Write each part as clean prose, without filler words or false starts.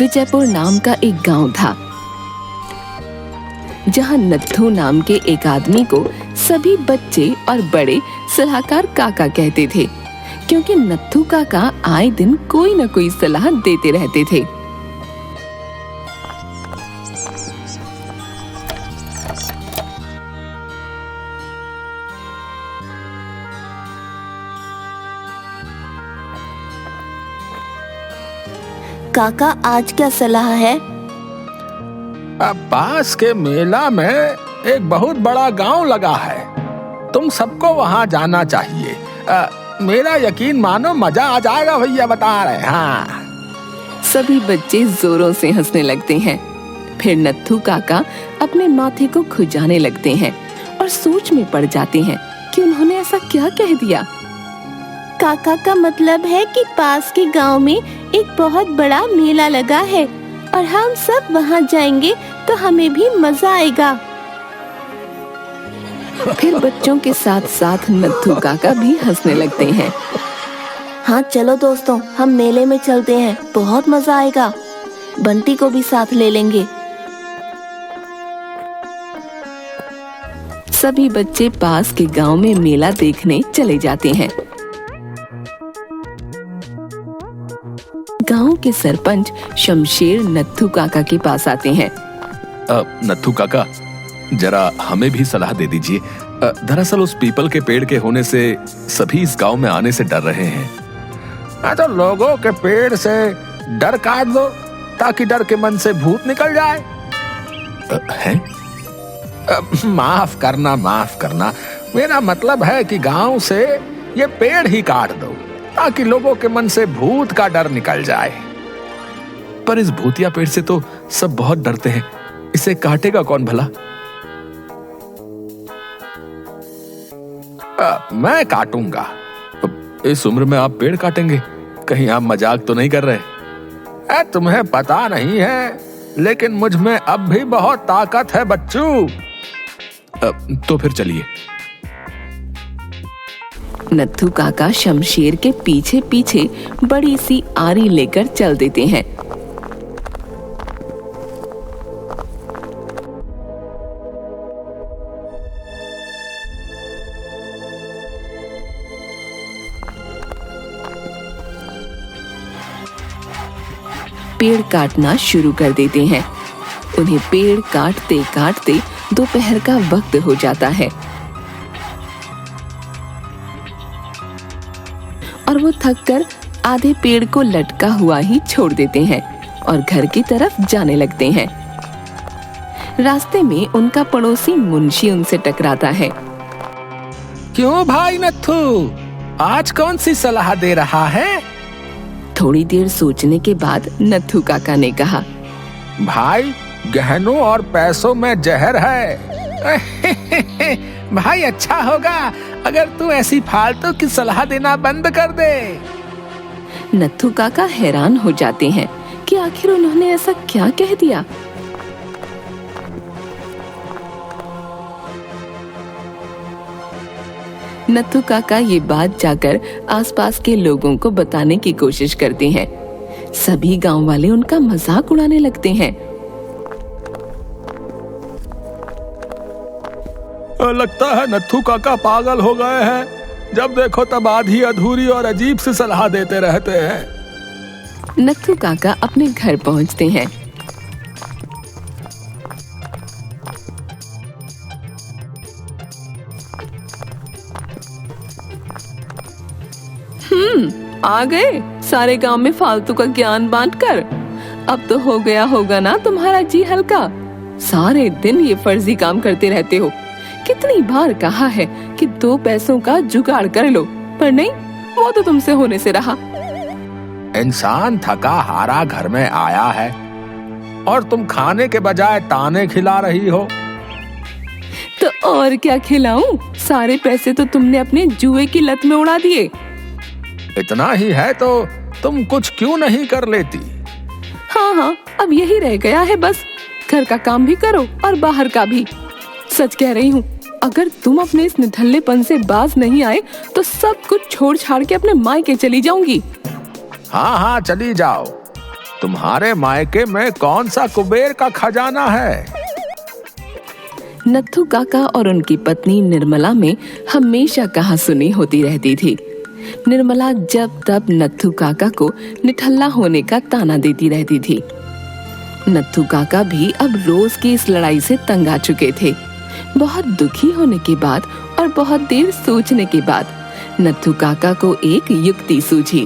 विजयपुर नाम का एक गांव था, जहां नत्थू नाम के एक आदमी को सभी बच्चे और बड़े सलाहकार काका कहते थे, क्योंकि नत्थू काका आए दिन कोई न कोई सलाह देते रहते थे। काका, आज क्या सलाह है? अब पास के मेला में एक बहुत बड़ा गांव लगा है, तुम सबको वहां जाना चाहिए। मेरा यकीन मानो, मजा आ जाएगा भैया, बता रहे। हाँ। सभी बच्चे जोरों से हंसने लगते हैं। फिर नत्थू काका अपने माथे को खुजाने लगते हैं और सोच में पड़ जाते हैं कि उन्होंने ऐसा क्या कह दिया। काका का मतलब है कि पास के गांव में एक बहुत बड़ा मेला लगा है और हम सब वहां जाएंगे तो हमें भी मजा आएगा। फिर बच्चों के साथ साथ नत्थू काका भी हंसने लगते हैं। हाँ चलो दोस्तों, हम मेले में चलते हैं, बहुत मजा आएगा। बंटी को भी साथ ले लेंगे। सभी बच्चे पास के गांव में मेला देखने चले जाते हैं। गांव के सरपंच शमशेर नत्थू काका के पास आते हैं। नत्थू काका, जरा हमें भी सलाह दे दीजिए। दरअसल उस पीपल के पेड़ के होने से सभी इस गांव में आने से डर रहे हैं। तो लोगों के पेड़ से डर काट दो ताकि डर के मन से भूत निकल जाए। हैं? माफ करना, मेरा मतलब है कि गांव से ये पेड़ ही काट दो ताकि लोगों के मन से भूत का डर निकल जाए। पर इस भूतिया पेड़ से तो सब बहुत डरते हैं, इसे काटेगा कौन भला? मैं काटूंगा। इस उम्र में आप पेड़ काटेंगे? कहीं आप मजाक तो नहीं कर रहे? तुम्हें पता नहीं है, लेकिन मुझ में अब भी बहुत ताकत है बच्चू। तो फिर चलिए। नत्थू काका शमशेर के पीछे पीछे बड़ी सी आरी लेकर चल देते हैं। पेड़ काटना शुरू कर देते हैं। उन्हें पेड़ काटते काटते दोपहर का वक्त हो जाता है और वो थककर आधे पेड़ को लटका हुआ ही छोड़ देते हैं और घर की तरफ जाने लगते हैं। रास्ते में उनका पड़ोसी मुंशी उनसे टकराता है। क्यों भाई नत्थू, आज कौन सी सलाह दे रहा है? थोड़ी देर सोचने के बाद नत्थू काका ने कहा, भाई, गहनों और पैसों में जहर है। भाई, अच्छा होगा अगर तू ऐसी फालतू की सलाह देना बंद कर दे। नत्थू काका हैरान हो जाते हैं कि आखिर उन्होंने ऐसा क्या कह दिया। नत्थू काका ये बात जाकर आसपास के लोगों को बताने की कोशिश करते हैं। सभी गांव वाले उनका मजाक उड़ाने लगते हैं। लगता है नत्थू काका पागल हो गए हैं। जब देखो तब आधी अधूरी और अजीब सी सलाह देते रहते हैं। नत्थू काका अपने घर पहुंचते हैं। आ गए सारे गांव में फालतू का ज्ञान बांटकर। अब तो हो गया होगा ना तुम्हारा जी हल्का। सारे दिन ये फर्जी काम करते रहते हो। कितनी बार कहा है कि 2 पैसों का जुगाड़ कर लो, पर नहीं, वो तो तुमसे होने से रहा। इंसान थका हारा घर में आया है और तुम खाने के बजाय ताने खिला रही हो। तो और क्या खिलाऊं? सारे पैसे तो तुमने अपने जुए की लत में उड़ा दिए। इतना ही है तो तुम कुछ क्यों नहीं कर लेती? हाँ, अब यही रह गया है बस। घर का काम भी करो और बाहर का भी। सच कह रही हूँ, अगर तुम अपने इस निठल्लेपन से बाज नहीं आए तो सब कुछ छोड़ छाड़ के अपने मायके चली जाऊंगी। हाँ, चली जाओ, तुम्हारे मायके में कौन सा कुबेर का खजाना है? नत्थू काका और उनकी पत्नी निर्मला में हमेशा कहा सुनी होती रहती थी। निर्मला जब तब नत्थू काका को निठल्ला होने का ताना देती रहती थी। नत्थू काका भी अब रोज की इस लड़ाई से तंग आ चुके थे। बहुत दुखी होने के बाद और बहुत देर सोचने के बाद नत्थू काका को एक युक्ति सूझी।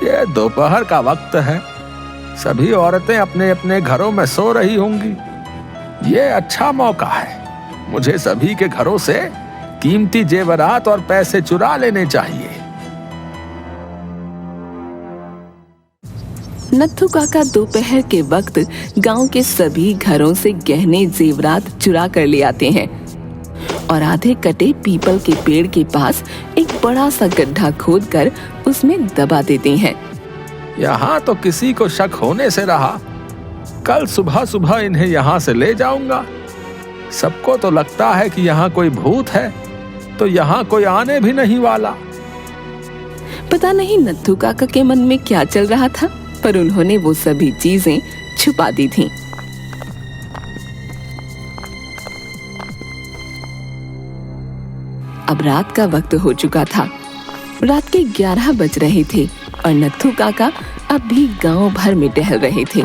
ये दोपहर का वक्त है, सभी औरतें अपने अपने घरों में सो रही होंगी। ये अच्छा मौका है, मुझे सभी के घरों से कीमती जेवरात और पैसे चुरा लेने चाहिए। नत्थू काका दोपहर के वक्त गांव के सभी घरों से गहने जेवरात चुरा कर ले आते हैं और आधे कटे पीपल के पेड़ के पास एक बड़ा सा गड्ढा खोदकर उसमें दबा देते हैं। यहाँ तो किसी को शक होने से रहा, कल सुबह सुबह इन्हें यहाँ से ले जाऊंगा। सबको तो लगता है कि यहाँ कोई भूत है, तो यहाँ कोई आने भी नहीं वाला। पता नहीं नत्थू काका के मन में क्या चल रहा था, पर उन्होंने वो सभी चीजें छुपा दी थीं। अब रात का वक्त हो चुका था। रात के 11 बज रहे थे और नत्थू काका अब भी गांव भर में टहल रहे थे।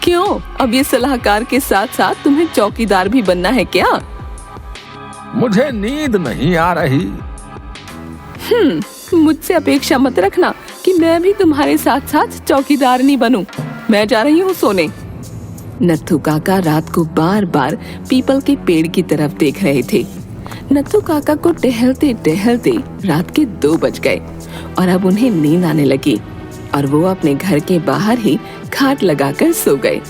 क्यों, अब ये सलाहकार के साथ साथ तुम्हें चौकीदार भी बनना है क्या? मुझे नींद नहीं आ रही। मुझसे अपेक्षा मत रखना कि मैं भी तुम्हारे साथ साथ चौकीदार नहीं बनूं। मैं जा रही हूँ सोने। नत्थू काका रात को बार बार पीपल के पेड़ की तरफ देख रहे थे। नत्थू काका को टहलते टहलते रात के 2 बज गए और अब उन्हें नींद आने लगी और वो अपने घर के बाहर ही खाट लगाकर सो गए।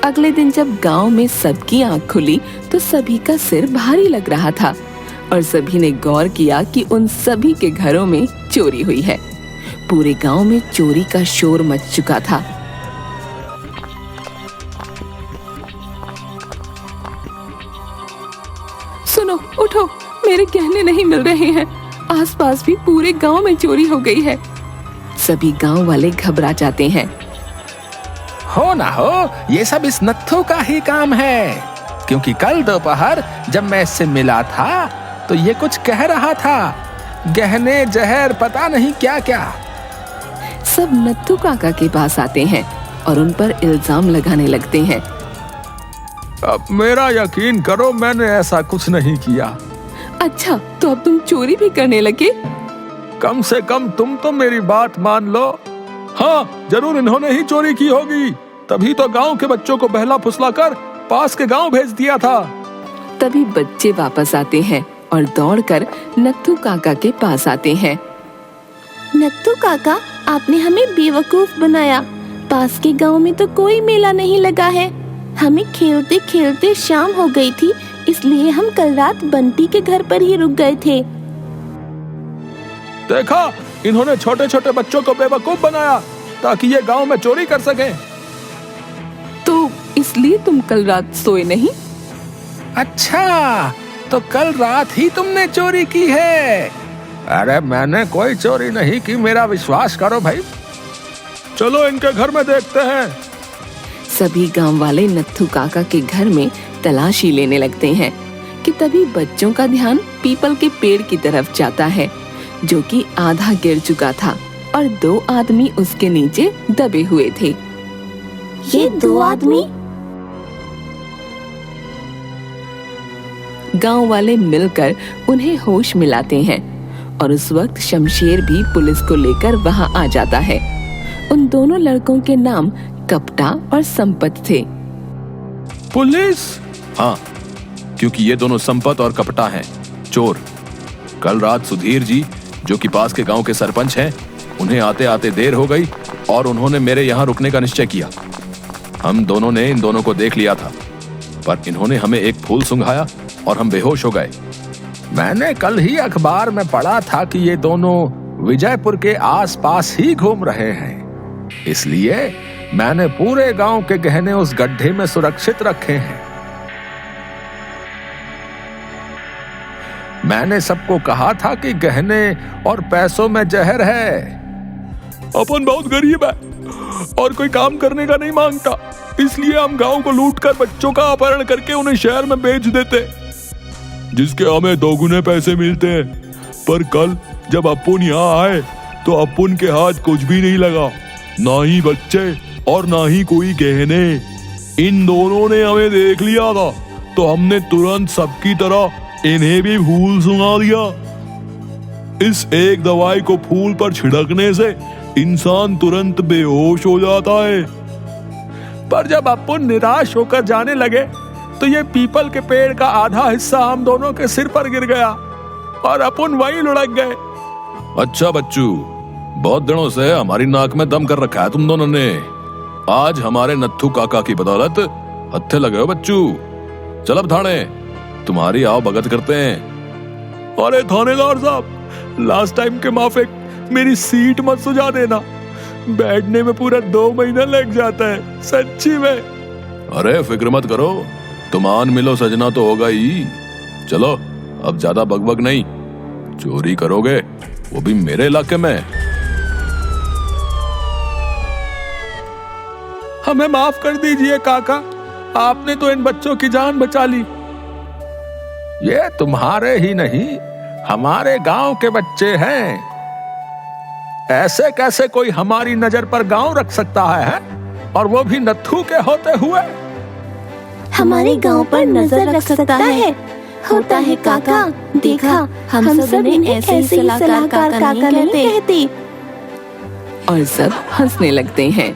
अगले दिन जब गांव में सबकी आंख खुली तो सभी का सिर भारी लग रहा था और सभी ने गौर किया कि उन सभी के घरों में चोरी हुई है। पूरे गांव में चोरी का शोर मच चुका था। सुनो, उठो, मेरे गहने नहीं मिल रहे हैं। आसपास भी पूरे गांव में चोरी हो गई है। सभी गांव वाले घबरा जाते हैं। हो ना हो, ये सब इस नत्थू का ही काम है, क्योंकि कल दोपहर जब मैं इससे मिला था तो ये कुछ कह रहा था, गहने जहर पता नहीं क्या क्या। सब नत्थू काका के पास आते हैं और उन पर इल्जाम लगाने लगते हैं। अब मेरा यकीन करो, मैंने ऐसा कुछ नहीं किया। अच्छा, तो अब तुम चोरी भी करने लगे? कम से कम तुम तो मेरी बात मान लो। हाँ, जरूर इन्होंने ही चोरी की होगी, तभी तो गांव के बच्चों को बहला फुसलाकर पास के गांव भेज दिया था। तभी बच्चे वापस आते हैं और दौड़कर नत्थू काका के पास आते हैं। नत्थू काका, आपने हमें बेवकूफ बनाया। पास के गांव में तो कोई मेला नहीं लगा है। हमें खेलते खेलते शाम हो गई थी, इसलिए हम कल रात बंटी के घर पर ही रुक गए थे। देखा, इन्होंने छोटे छोटे बच्चों को बेवकूफ बनाया ताकि ये गांव में चोरी कर सकें। तो इसलिए तुम कल रात सोए नहीं? अच्छा, तो कल रात ही तुमने चोरी की है? अरे मैंने कोई चोरी नहीं की, मेरा विश्वास करो भाई। चलो इनके घर में देखते हैं। सभी गांव वाले नत्थू काका के घर में तलाशी लेने लगते हैं कि तभी बच्चों का ध्यान पीपल के पेड़ की तरफ जाता है, जो कि आधा गिर चुका था और 2 आदमी उसके नीचे दबे हुए थे। ये 2 आदमी? गांव वाले मिलकर उन्हें होश मिलाते हैं और उस वक्त शमशेर भी पुलिस को लेकर वहां आ जाता है। उन दोनों लड़कों के नाम कपटा और संपत थे। पुलिस? हाँ, क्योंकि ये दोनों संपत और कपटा हैं, चोर। कल रात सुधीर जी, जो कि पास के गांव के सरपंच हैं, उन्हें आते आते देर हो गई और उन्होंने मेरे यहाँ रुकने का निश्चय किया। हम दोनों ने इन दोनों को देख लिया था, पर इन्होंने हमें एक फूल सुंघाया और हम बेहोश हो गए। मैंने कल ही अखबार में पढ़ा था कि ये दोनों विजयपुर के आसपास ही घूम रहे हैं, इसलिए मैंने पूरे गांव के गहने उस गड्ढे में सुरक्षित रखे हैं। मैंने सबको कहा था कि गहने और पैसों में जहर है। अपन बहुत गरीब है और कोई काम करने का नहीं मांगता, इसलिए हम गांव को लूटकर बच्चों का अपहरण करके उन्हें शहर में बेच देते, जिसके हमें दोगुने पैसे मिलते हैं। पर कल जब अपुन यहाँ आए तो अपुन के हाथ कुछ भी नहीं लगा, ना ही बच्चे और ना ही कोई गहने। इन दोनों ने हमें देख लिया था तो हमने तुरंत सबकी तरह इन्हें भी फूल सुंघा दिया। इस एक दवाई को फूल पर छिड़कने से इंसान तुरंत बेहोश हो जाता है। पर जब अपुन निराश होकर जाने लगे तो ये पीपल के पेड़ का आधा हिस्सा हम दोनों के सिर पर गिर गया और अपुन वहीं लुढ़क गए। अच्छा बच्चू, बहुत दिनों से हमारी नाक में दम कर रखा है तुम दोनों ने। आज हमारे नत्थू काका की बदौलत हत्थे लगे हो बच्चू। चल अब थाने, तुम्हारी आओ भगत करते हैं। अरे थानेदार साहब, लास्ट टाइम के माफिक मेरी सीट मत सुझा देना, बैठने में पूरा 2 महीना लग जाता है सच्ची में। अरे फिक्र मत करो, तुम आन मिलो सजना तो होगा ही। चलो अब ज्यादा बकबक नहीं, चोरी करोगे वो भी मेरे इलाके में। हमें माफ कर दीजिए काका, आपने तो इन बच्चों की जान बचा ली। ये तुम्हारे ही नहीं हमारे गांव के बच्चे हैं। ऐसे कैसे कोई हमारी नजर पर गांव रख सकता है? और वो भी नत्थू के होते हुए। हमारे गांव पर नजर रख सकता है, होता है काका। देखा, हम सब इन्हें ऐसे ही सलाहकार काका नहीं कहते। और सब हंसने लगते हैं।